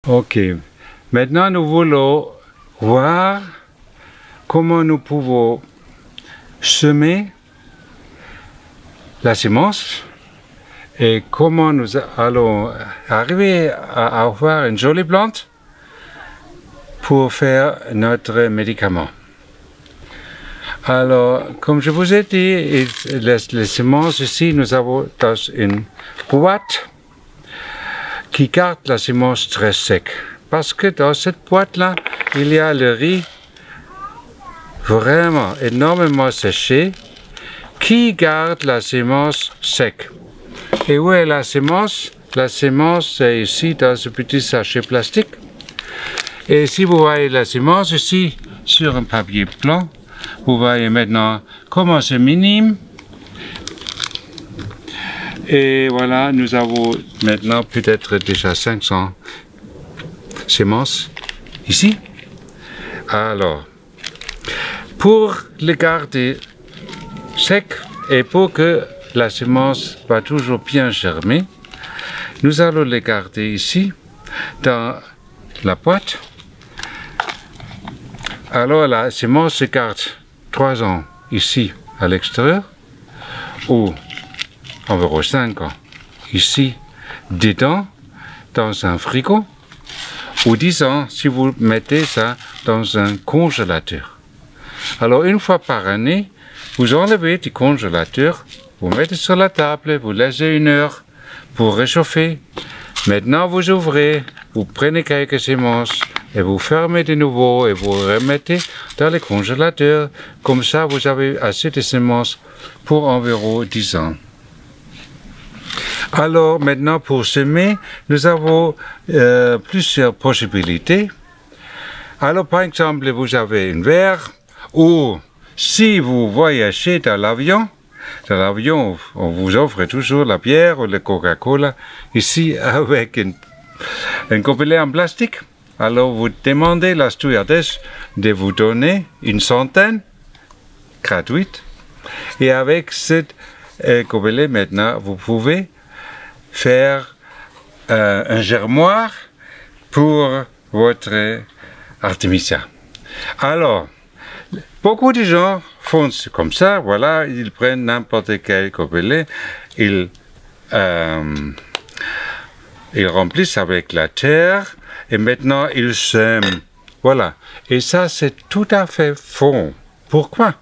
Ok. Maintenant, nous voulons voir comment nous pouvons semer la semence et comment nous allons arriver à avoir une jolie plante pour faire notre médicament. Alors, comme je vous ai dit, les semences ici, nous avons dans une boîte qui garde la semence très sec. Parce que dans cette boîte-là, il y a le riz vraiment énormément séché qui garde la semence sec. Et où est la semence? La semence est ici dans ce petit sachet plastique. Et si vous voyez la semence ici sur un papier blanc, vous voyez maintenant comment c'est minime. Et voilà, nous avons maintenant peut-être déjà 500 semences ici. Alors, pour les garder secs et pour que la semence va toujours bien germer, nous allons les garder ici dans la boîte. Alors la semence se garde 3 ans ici à l'extérieur ou environ 5 ans ici dedans dans un frigo ou 10 ans si vous mettez ça dans un congélateur. Alors une fois par année, vous enlevez du congélateur, vous mettez sur la table, vous laissez 1 heure pour réchauffer. Maintenant vous ouvrez, vous prenez quelques semences et vous fermez de nouveau et vous remettez dans le congélateur. Comme ça vous avez assez de semences pour environ 10 ans. Alors maintenant pour semer, nous avons plusieurs possibilités. Alors par exemple, vous avez une verre ou si vous voyagez dans l'avion, on vous offre toujours la bière ou le Coca-Cola ici avec un gobelet en plastique. Alors vous demandez à la stewardess de vous donner une centaine gratuite et avec ce gobelet maintenant vous pouvez faire un germoir pour votre Artemisia. Alors, beaucoup de gens font comme ça, voilà, ils prennent n'importe quel gobelet, ils remplissent avec la terre et maintenant ils sèment. Voilà, et ça c'est tout à fait faux. Pourquoi?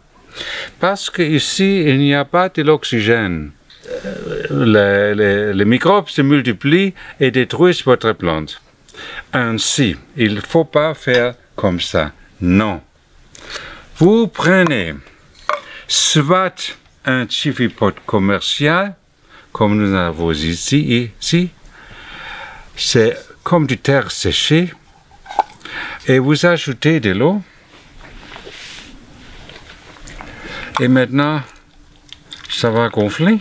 Parce qu'ici il n'y a pas de l'oxygène. Les microbes se multiplient et détruisent votre plante. Ainsi, il ne faut pas faire comme ça. Non. Vous prenez soit un chifipot commercial, comme nous avons ici. C'est comme du terre séchée. Et vous ajoutez de l'eau. Et maintenant, ça va gonfler.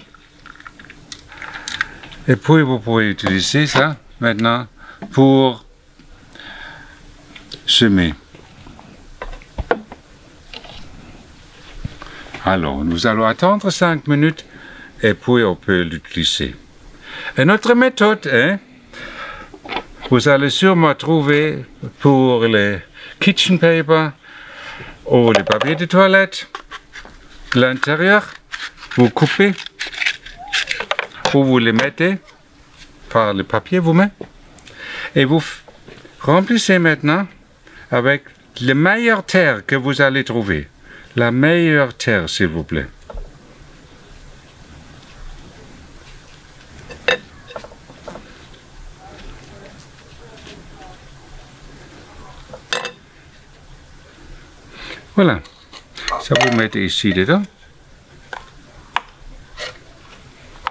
Et puis vous pouvez utiliser ça maintenant pour semer. Alors, nous allons attendre 5 minutes et puis on peut l'utiliser. Et notre méthode est, vous allez sûrement trouver pour les kitchen paper ou les papiers de toilette, l'intérieur, vous coupez ou vous les mettez par le papier vous-même et vous remplissez maintenant avec la meilleure terre que vous allez trouver. La meilleure terre, s'il vous plaît. Voilà. Ça vous mettez ici dedans.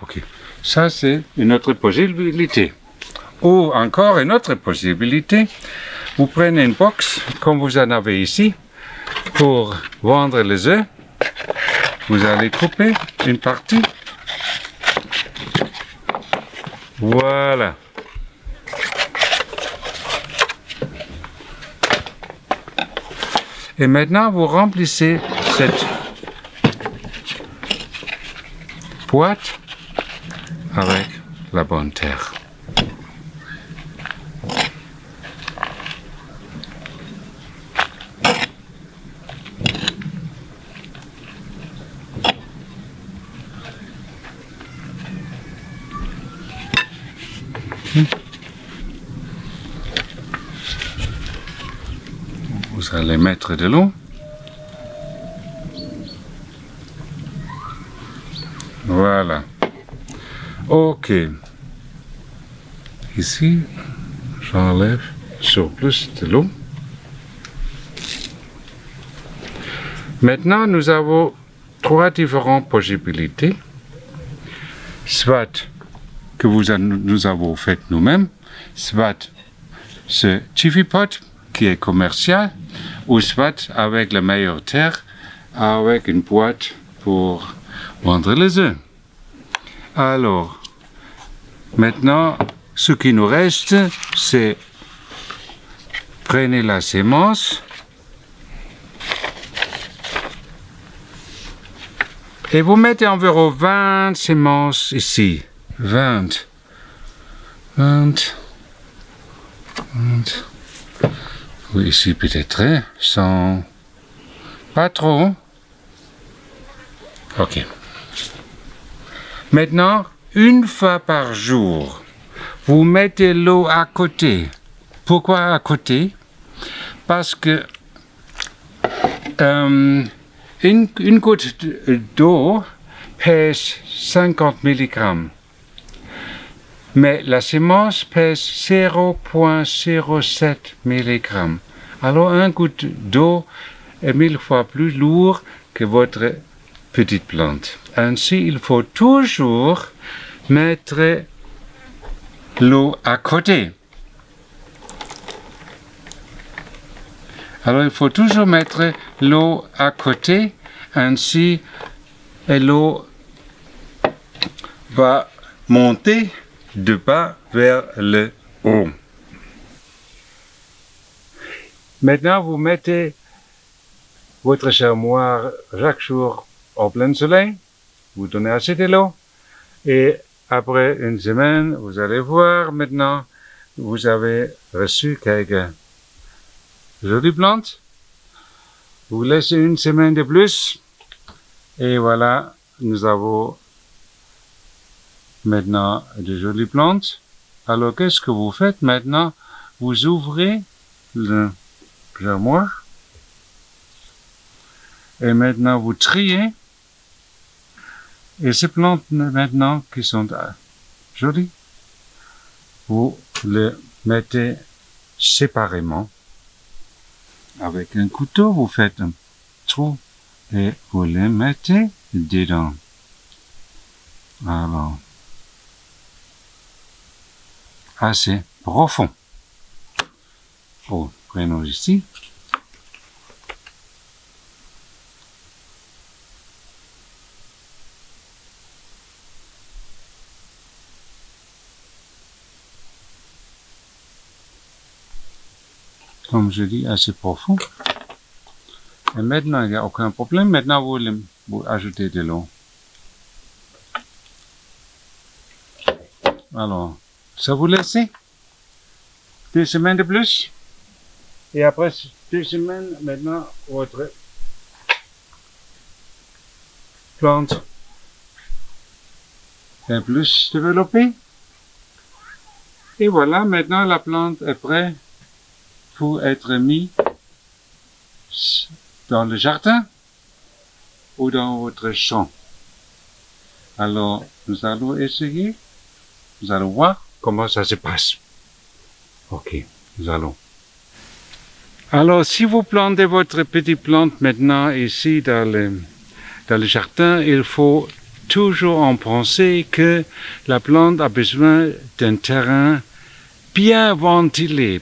Ok. Ça, c'est une autre possibilité. Ou encore une autre possibilité. Vous prenez une box, comme vous en avez ici, pour vendre les œufs. Vous allez couper une partie. Voilà. Et maintenant, vous remplissez cette boîte avec la bonne terre. Vous allez mettre de l'eau. Voilà. Ok. Ici, j'enlève surplus de l'eau. Maintenant, nous avons trois différentes possibilités. Soit que nous avons fait nous-mêmes, soit ce Jiffy Pot qui est commercial, ou soit avec la meilleure terre, avec une boîte pour vendre les œufs. Alors, maintenant, ce qui nous reste, c'est prenez la sémence et vous mettez environ 20 sémences ici. 20. Oui, ici peut-être 100. Pas trop. Ok. Maintenant, une fois par jour, vous mettez l'eau à côté. Pourquoi à côté? Parce que une goutte d'eau pèse 50 mg. Mais la sémence pèse 0,07 mg. Alors, une goutte d'eau est 1000 fois plus lourd que votre petite plante. Ainsi, il faut toujours mettre l'eau à côté. Alors, il faut toujours mettre l'eau à côté. Ainsi, l'eau va monter de bas vers le haut. Maintenant, vous mettez votre germoire chaque jour au plein soleil. Vous donnez assez de l'eau. Et après une semaine, vous allez voir maintenant, vous avez reçu quelques jolies plantes. Vous laissez une semaine de plus. Et voilà, nous avons maintenant de jolies plantes. Alors, qu'est-ce que vous faites maintenant? Vous ouvrez le germoire. Et maintenant, vous triez. Et ces plantes maintenant qui sont jolies, vous les mettez séparément. Avec un couteau, vous faites un trou et vous les mettez dedans. Alors, assez profond. Oh, prenons ici. Comme je dis, assez profond. Et maintenant, il n'y a aucun problème. Maintenant, vous ajoutez de l'eau. Alors, ça vous laisse 2 semaines de plus. Et après 2 semaines, maintenant, votre plante est plus développée. Et voilà, maintenant, la plante est prête pour être mise dans le jardin ou dans votre champ. Alors, nous allons essayer. Nous allons voir comment ça se passe. Ok, nous allons. Alors, si vous plantez votre petite plante maintenant ici dans le jardin, il faut toujours en penser que la plante a besoin d'un terrain bien ventilé,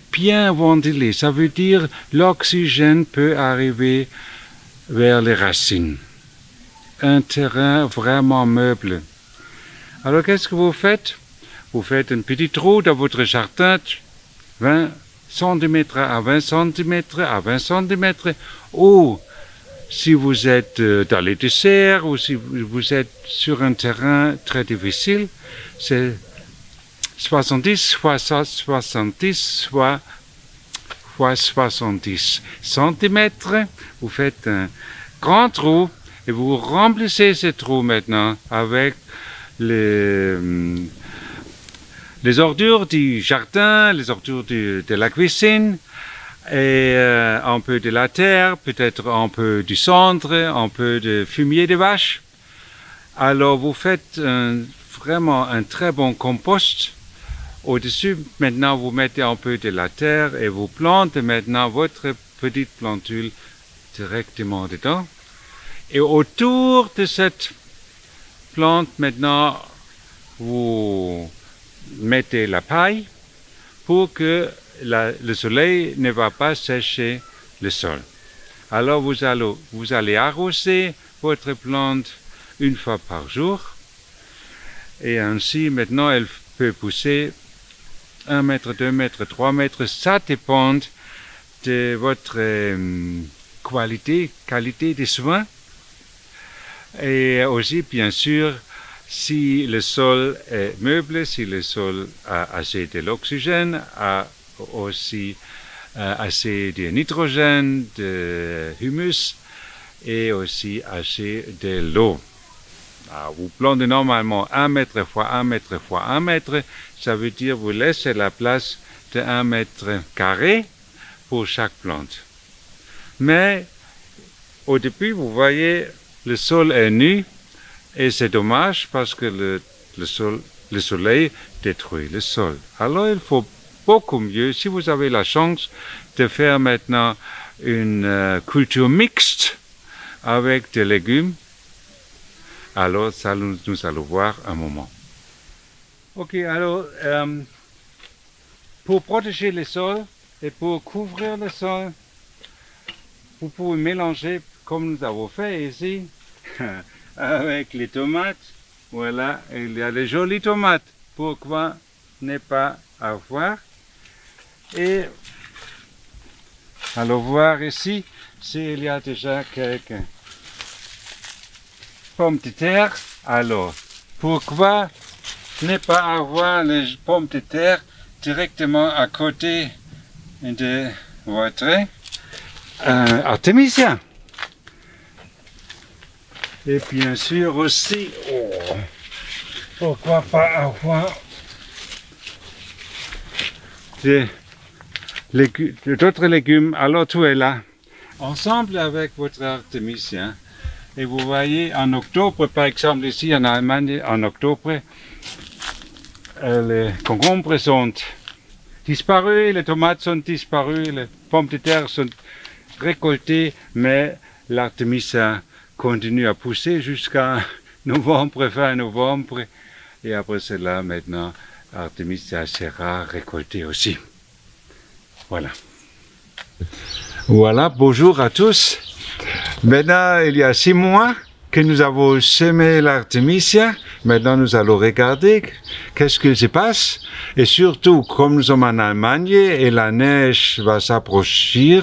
ça veut dire l'oxygène peut arriver vers les racines. Un terrain vraiment meuble. Alors qu'est-ce que vous faites? Vous faites un petit trou dans votre jardin, 20 cm à 20 cm à 20 cm, ou si vous êtes dans les déserts ou si vous êtes sur un terrain très difficile, c'est 70 fois 70 fois 70 cm. Vous faites un grand trou et vous remplissez ce trou maintenant avec les ordures du jardin, les ordures de la cuisine, et un peu de la terre, peut-être un peu du cendre, un peu de fumier de vache. Alors vous faites vraiment un très bon compost. Au-dessus, maintenant vous mettez un peu de la terre et vous plantez maintenant votre petite plantule directement dedans. Et autour de cette plante, maintenant, vous mettez la paille pour que le soleil ne va pas sécher le sol. Alors vous allez arroser votre plante une fois par jour et ainsi maintenant elle peut pousser 1 mètre, 2 mètres, 3 mètres, ça dépend de votre qualité des soins et aussi bien sûr si le sol est meublé, si le sol a assez de l'oxygène, a aussi assez de nitrogène, de humus et aussi assez de l'eau. Vous plantez normalement 1 mètre fois 1 mètre fois 1 mètre, ça veut dire vous laissez la place de 1 mètre carré pour chaque plante. Mais au début, vous voyez, le sol est nu et c'est dommage parce que le soleil détruit le sol. Alors il faut beaucoup mieux, si vous avez la chance de faire maintenant une culture mixte avec des légumes, alors ça, nous allons voir un moment. Ok, alors pour protéger le sol et pour couvrir le sol, vous pouvez mélanger comme nous avons fait ici avec les tomates. Voilà, il y a des jolies tomates. Pourquoi ne pas avoir? Et allons voir ici s'il y a déjà quelques pommes de terre. Alors, pourquoi ne pas avoir les pommes de terre directement à côté de votre artémisia? Et bien sûr aussi, pourquoi pas avoir d'autres légumes? Alors tout est là, ensemble avec votre artémisia. Et vous voyez, en octobre, par exemple ici en Allemagne, en octobre, les concombres sont disparus, les tomates sont disparues, les pommes de terre sont récoltées, mais l'artémisia continue à pousser jusqu'à novembre, fin novembre, et après cela, maintenant, l'artémisia sera récoltée aussi. Voilà. Voilà, bonjour à tous. Maintenant, il y a 6 mois que nous avons semé l'artémisia. Maintenant, nous allons regarder qu'est-ce qu'il se passe. Et surtout, comme nous sommes en Allemagne et la neige va s'approcher,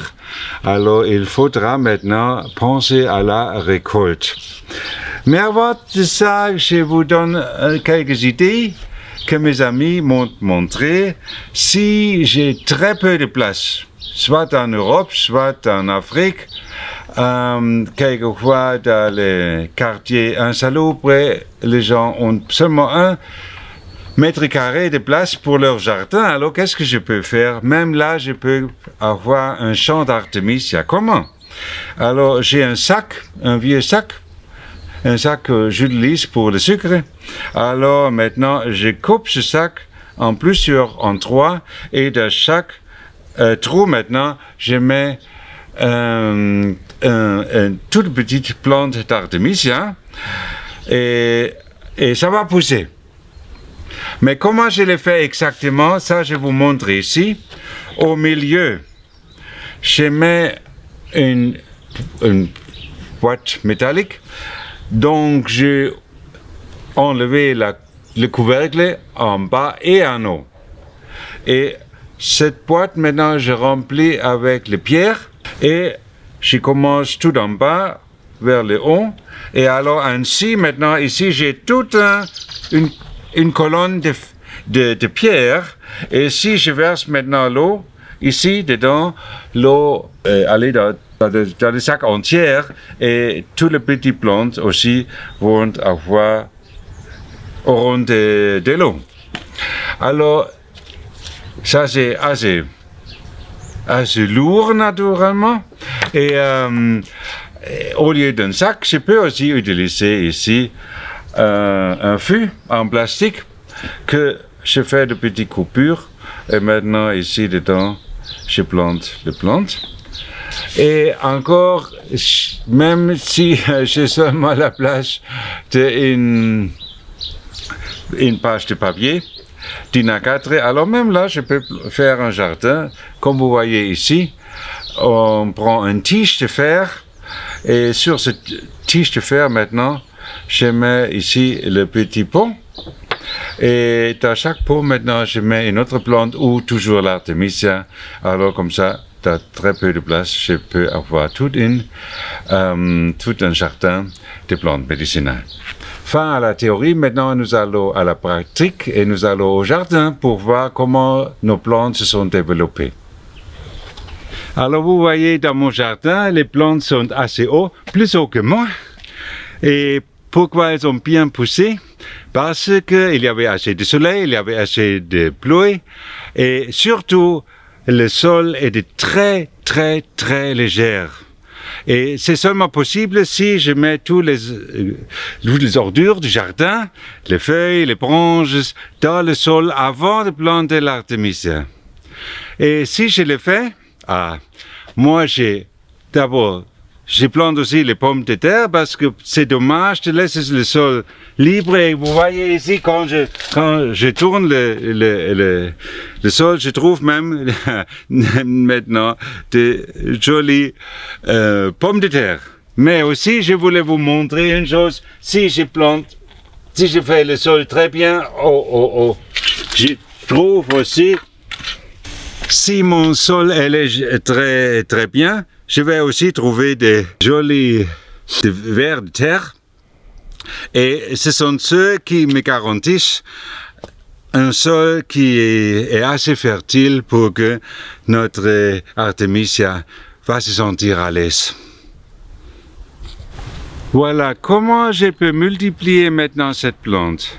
alors il faudra maintenant penser à la récolte. Mais avant de ça, je vous donne quelques idées que mes amis m'ont montrées. Si j'ai très peu de place, soit en Europe, soit en Afrique, quelquefois dans les quartiers insalubres, les gens ont seulement 1 mètre carré de place pour leur jardin. Alors qu'est-ce que je peux faire? Même là, je peux avoir un champ d'artémisia. Comment? Alors j'ai un sac, un vieux sac, un sac que j'utilise pour le sucre. Alors maintenant, je coupe ce sac en plusieurs endroits et dans chaque trou maintenant, je mets une toute petite plante d'artémisia et ça va pousser. Mais comment je le fais exactement, ça je vous montre ici. Au milieu, je mets une boîte métallique. Donc j'ai enlevé le couvercle en bas et en haut. Et cette boîte maintenant je remplis avec les pierres et je commence tout en bas vers le haut. Et alors ainsi maintenant ici j'ai toute une colonne de pierres. Et si je verse maintenant l'eau ici dedans, l'eau allait dans le sac entier et toutes les petites plantes aussi auront de l'eau. Alors ça c'est assez assez lourd naturellement. Et au lieu d'un sac, je peux aussi utiliser ici un fût en plastique que je fais de petites coupures. Et maintenant, ici dedans, je plante les plantes. Et encore, même si j'ai seulement la place d'une page de papier, d'une A4, alors même là, je peux faire un jardin. Comme vous voyez ici, on prend une tige de fer et sur cette tige de fer maintenant, je mets ici le petit pot. Et dans chaque pot maintenant, je mets une autre plante ou toujours l'artémisia. Alors comme ça, dans très peu de place, je peux avoir tout un jardin de plantes médicinales. Fin à la théorie, maintenant nous allons à la pratique et nous allons au jardin pour voir comment nos plantes se sont développées. Alors vous voyez dans mon jardin, les plantes sont assez hautes, plus haut que moi. Et pourquoi elles ont bien poussé? Parce qu'il y avait assez de soleil, il y avait assez de pluie et surtout le sol était très léger. Et c'est seulement possible si je mets toutes les ordures du jardin, les feuilles, les branches, dans le sol avant de planter l'artémisia. Et si je le fais, moi je plante aussi les pommes de terre parce que c'est dommage de laisser le sol libre. Et vous voyez ici, quand je tourne le sol, je trouve même maintenant de jolies pommes de terre. Mais aussi, je voulais vous montrer une chose. Si je fais le sol très bien, je trouve aussi, si mon sol est très bien, je vais aussi trouver des jolis vers de terre. Et ce sont ceux qui me garantissent un sol qui est assez fertile pour que notre artémisia va se sentir à l'aise. Voilà comment je peux multiplier maintenant cette plante.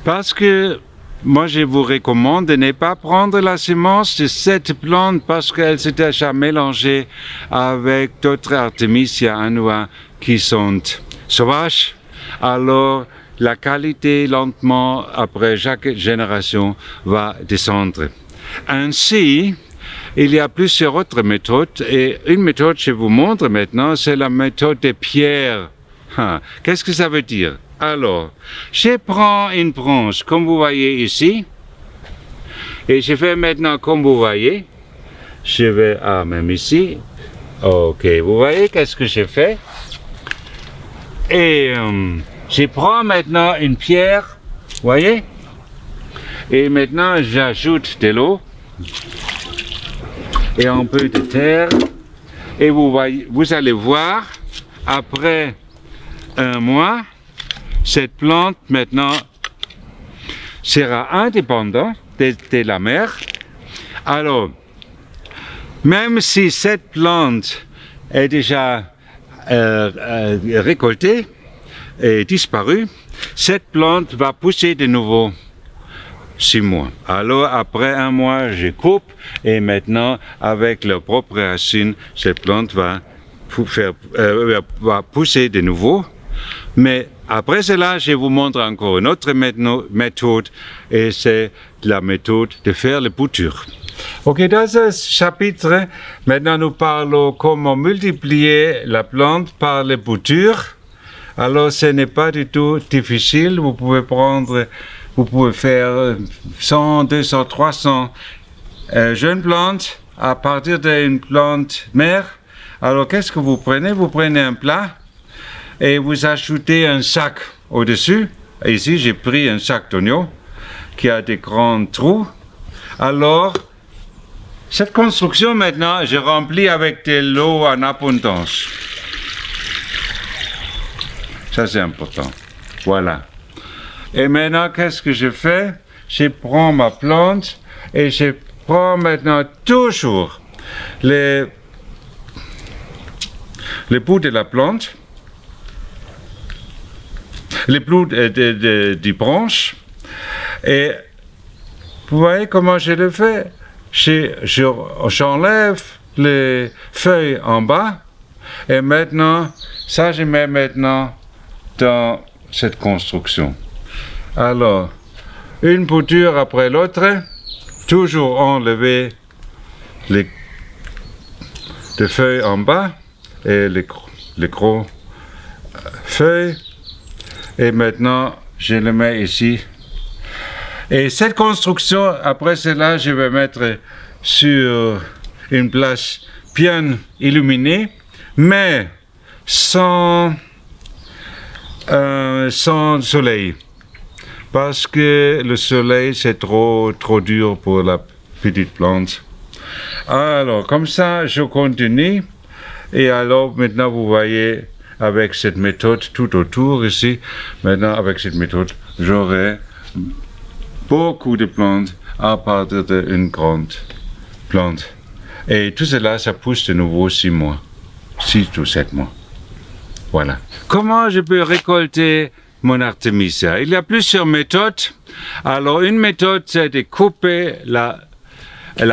Parce que moi, je vous recommande de ne pas prendre la semence de cette plante parce qu'elle s'est déjà mélangée avec d'autres artémisia annua qui sont sauvages. Alors, la qualité, lentement, après chaque génération, va descendre. Ainsi, il y a plusieurs autres méthodes. Et une méthode, je vous montre maintenant, c'est la méthode des pierres. Qu'est-ce que ça veut dire? Alors, je prends une branche, comme vous voyez ici, et je fais maintenant comme vous voyez. Je vais, même ici. Ok, vous voyez qu'est-ce que je fais? Et je prends maintenant une pierre, voyez? Et maintenant, j'ajoute de l'eau et un peu de terre. Et vous allez voir, après un mois, cette plante maintenant sera indépendante de la mer. Alors, même si cette plante est déjà récoltée et disparue, cette plante va pousser de nouveau 6 mois. Alors, après un mois, je coupe et maintenant, avec leurs propres racines, cette plante va pousser de nouveau. Mais après cela, je vous montre encore une autre méthode et c'est la méthode de faire les boutures. Ok, dans ce chapitre, maintenant nous parlons comment multiplier la plante par les boutures. Alors ce n'est pas du tout difficile, vous pouvez faire 100, 200, 300 jeunes plantes à partir d'une plante mère. Alors qu'est-ce que vous prenez? Vous prenez un plat et vous ajoutez un sac au-dessus. Ici, j'ai pris un sac d'oignons qui a des grands trous. Alors, cette construction maintenant, je remplis avec de l'eau en abondance. Ça, c'est important. Voilà. Et maintenant, qu'est-ce que je fais? Je prends ma plante et je prends maintenant toujours les bouts de la plante, les bouts des branches. Et vous voyez comment je le fais? j'enlève les feuilles en bas et maintenant, ça je mets maintenant dans cette construction. Alors, une bouture après l'autre, toujours enlever les feuilles en bas et les gros feuilles. Et maintenant, je le mets ici. Et cette construction, après cela, je vais mettre sur une place bien illuminée, mais sans soleil. Parce que le soleil, c'est trop dur pour la petite plante. Alors, comme ça, je continue. Et alors, maintenant, vous voyez, avec cette méthode tout autour ici, maintenant, avec cette méthode, j'aurai beaucoup de plantes à partir d'une grande plante. Et tout cela, ça pousse de nouveau 6 mois. 6 ou 7 mois. Voilà. Comment je peux récolter mon Artemisia? Il y a plusieurs méthodes. Alors, une méthode, c'est de couper la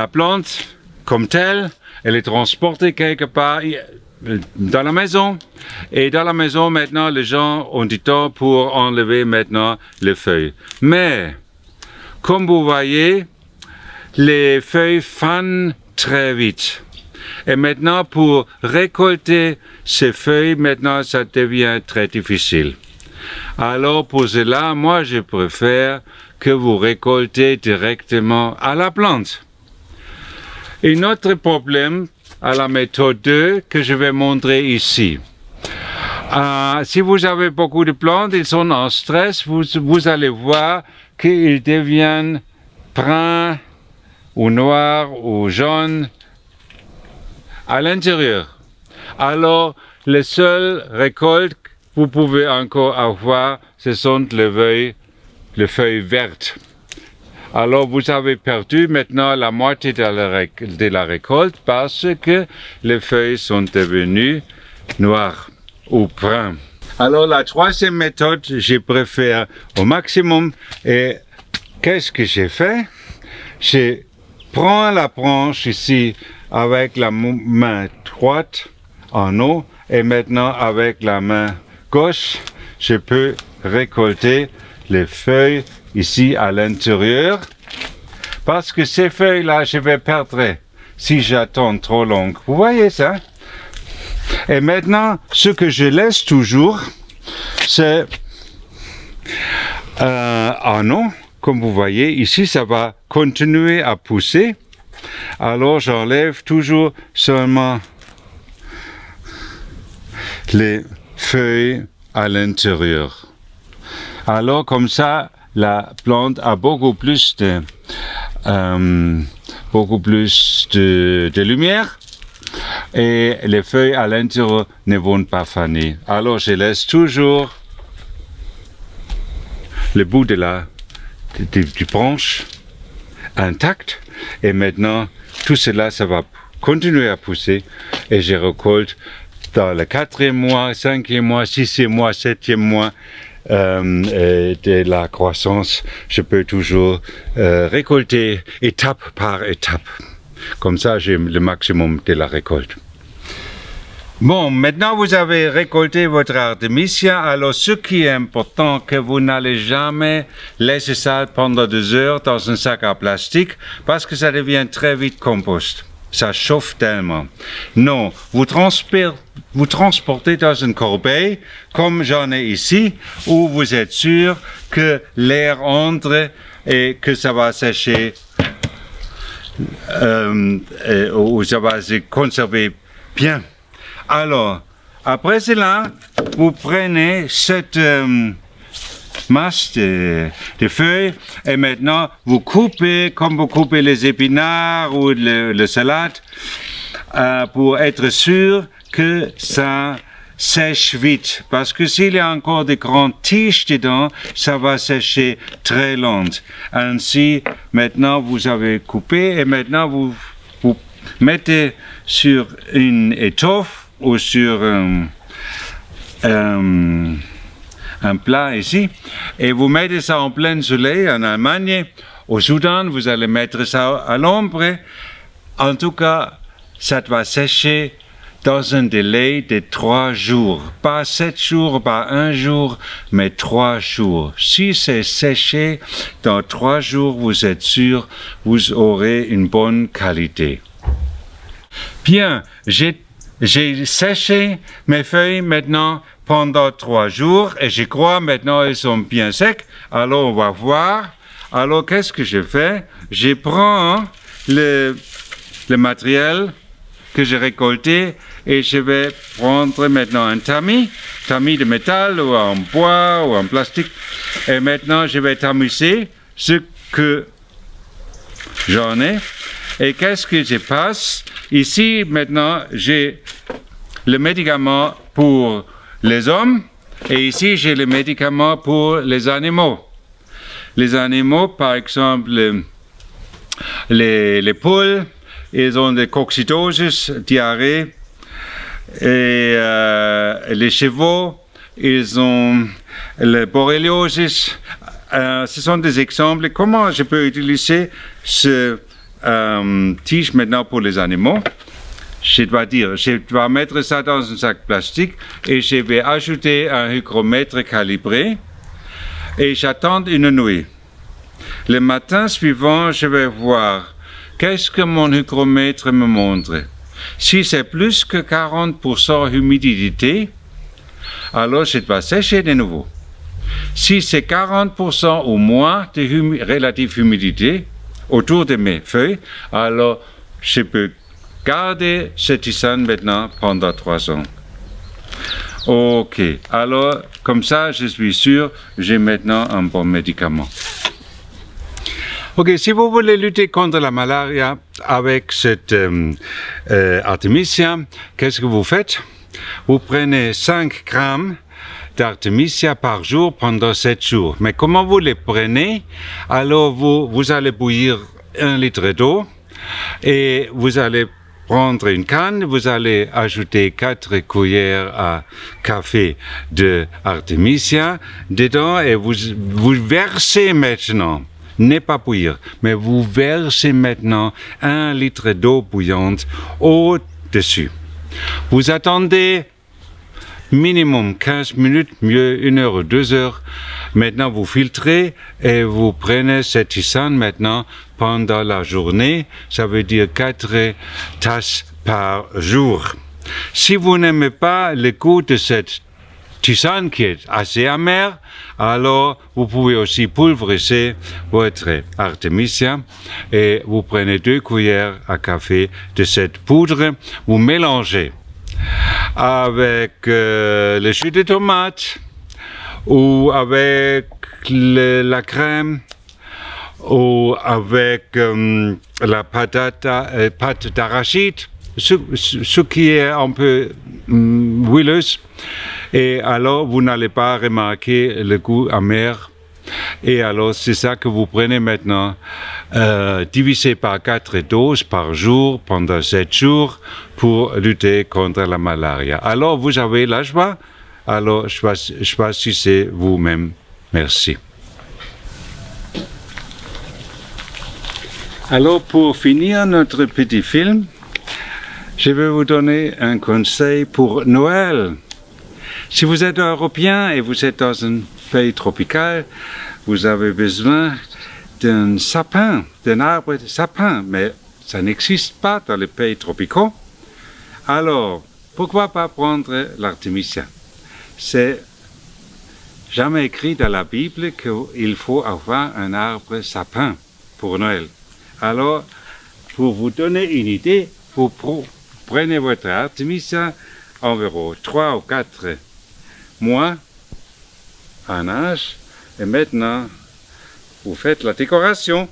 plante comme telle et les transporter quelque part dans la maison. Et dans la maison, maintenant, les gens ont du temps pour enlever maintenant les feuilles. Mais, comme vous voyez, les feuilles fanent très vite. Et maintenant, pour récolter ces feuilles, maintenant, ça devient très difficile. Alors, pour cela, moi, je préfère que vous récoltez directement à la plante. Un autre problème à la méthode 2 que je vais montrer ici. Si vous avez beaucoup de plantes, ils sont en stress, vous allez voir qu'ils deviennent bruns ou noirs ou jaunes à l'intérieur. Alors, les seules récoltes que vous pouvez encore avoir, ce sont les feuilles vertes. Alors, vous avez perdu maintenant la moitié de la récolte parce que les feuilles sont devenues noires ou brunes. Alors, la troisième méthode, je préfère au maximum. Et qu'est-ce que j'ai fait? Je prends la branche ici avec la main droite en haut et maintenant avec la main gauche, je peux récolter les feuilles ici à l'intérieur parce que ces feuilles-là, je vais perdre si j'attends trop long. Vous voyez ça? Et maintenant, ce que je laisse toujours, c'est en haut. Comme vous voyez, ici, ça va continuer à pousser. Alors, j'enlève toujours seulement les feuilles à l'intérieur. Alors, comme ça, la plante a beaucoup plus de lumière et les feuilles à l'intérieur ne vont pas faner. Alors, je laisse toujours le bout de du branche intact et maintenant tout cela ça va continuer à pousser et je récolte dans le 4e mois, 5e mois, 6e mois, 7e mois de la croissance. Je peux toujours récolter étape par étape. Comme ça j'ai le maximum de la récolte. Bon, maintenant vous avez récolté votre Artemisia, alors ce qui est important, que vous n'allez jamais laisser ça pendant 2 heures dans un sac à plastique, parce que ça devient très vite compost. Ça chauffe tellement. Non, vous transportez dans une corbeille, comme j'en ai ici, où vous êtes sûr que l'air entre et que ça va sécher, ou ça va se conserver bien. Alors, après cela, vous prenez cette masse de feuilles et maintenant vous coupez comme vous coupez les épinards ou le salade pour être sûr que ça sèche vite. Parce que s'il y a encore des grandes tiges dedans, ça va sécher très lent. Ainsi, maintenant vous avez coupé et maintenant vous mettez sur une étoffe ou sur un plat ici et vous mettez ça en plein soleil en Allemagne au Soudan, vous allez mettre ça à l'ombre. En tout cas, ça va sécher dans un délai de 3 jours. Pas 7 jours, pas 1 jour, mais 3 jours. Si c'est séché dans 3 jours, vous êtes sûr, vous aurez une bonne qualité. Bien, j'ai séché mes feuilles maintenant pendant 3 jours et je crois maintenant elles sont bien secs. Alors on va voir. Alors qu'est-ce que je fais? Je prends le matériel que j'ai récolté et je vais prendre maintenant un tamis de métal ou en bois ou en plastique. Et maintenant je vais tamiser ce que j'en ai. Et qu'est-ce que je passe? Ici maintenant j'ai le médicament pour les hommes et ici j'ai le médicament pour les animaux. Les animaux, par exemple les poules, ils ont des coccidoses, diarrhée, et les chevaux, ils ont le borréliosis. Ce sont des exemples. Comment je peux utiliser ce tige maintenant pour les animaux? Je dois mettre ça dans un sac plastique et je vais ajouter un hygromètre calibré et j'attends une nuit. Le matin suivant, je vais voir qu'est-ce que mon hygromètre me montre. Si c'est plus que 40% humidité, alors je dois sécher de nouveau. Si c'est 40% ou moins de relative humidité autour de mes feuilles, alors je peux garder cette tisane maintenant pendant 3 ans. Ok, alors comme ça je suis sûr, j'ai maintenant un bon médicament. Ok, si vous voulez lutter contre la malaria avec cette Artemisia, qu'est-ce que vous faites? Vous prenez 5 grammes d'Artemisia par jour pendant 7 jours. Mais comment vous les prenez? Alors vous allez bouillir 1 litre d'eau et vous allez prendre une canne, vous allez ajouter 4 cuillères à café de Artemisia dedans et vous versez maintenant. Ne pas bouillir, mais vous versez maintenant 1 litre d'eau bouillante au-dessus. Vous attendez minimum 15 minutes, mieux 1 heure ou 2 heures. Maintenant, vous filtrez et vous prenez cette tisane maintenant pendant la journée. Ça veut dire 4 tasses par jour. Si vous n'aimez pas le goût de cette tisane qui est assez amère, alors vous pouvez aussi pulvériser votre Artemisia et vous prenez 2 cuillères à café de cette poudre, vous mélangez avec le jus de tomate ou avec la crème ou avec la pâte d'arachide, ce qui est un peu huileuse. Et alors, vous n'allez pas remarquer le goût amer. Et alors, c'est ça que vous prenez maintenant, divisé par 4 doses par jour pendant 7 jours pour lutter contre la malaria. Alors, vous avez la joie. Alors, choisissez vous-même. Merci. Alors, pour finir notre petit film, je vais vous donner un conseil pour Noël. Si vous êtes Européen et vous êtes dans un pays tropical, vous avez besoin d'un sapin, d'un arbre de sapin, mais ça n'existe pas dans les pays tropicaux. Alors, pourquoi pas prendre l'Artemisia? C'est jamais écrit dans la Bible qu'il faut avoir un arbre sapin pour Noël. Alors, pour vous donner une idée, vous prenez votre Artemisia environ 3 ou 4 mois en âge et maintenant vous faites la décoration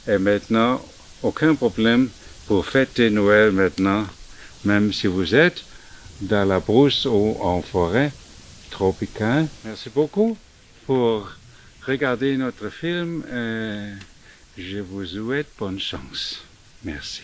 et maintenant aucun problème pour fêter Noël maintenant, même si vous êtes dans la brousse ou en forêt tropicale. Merci beaucoup pour regarder notre film et je vous souhaite bonne chance. Merci.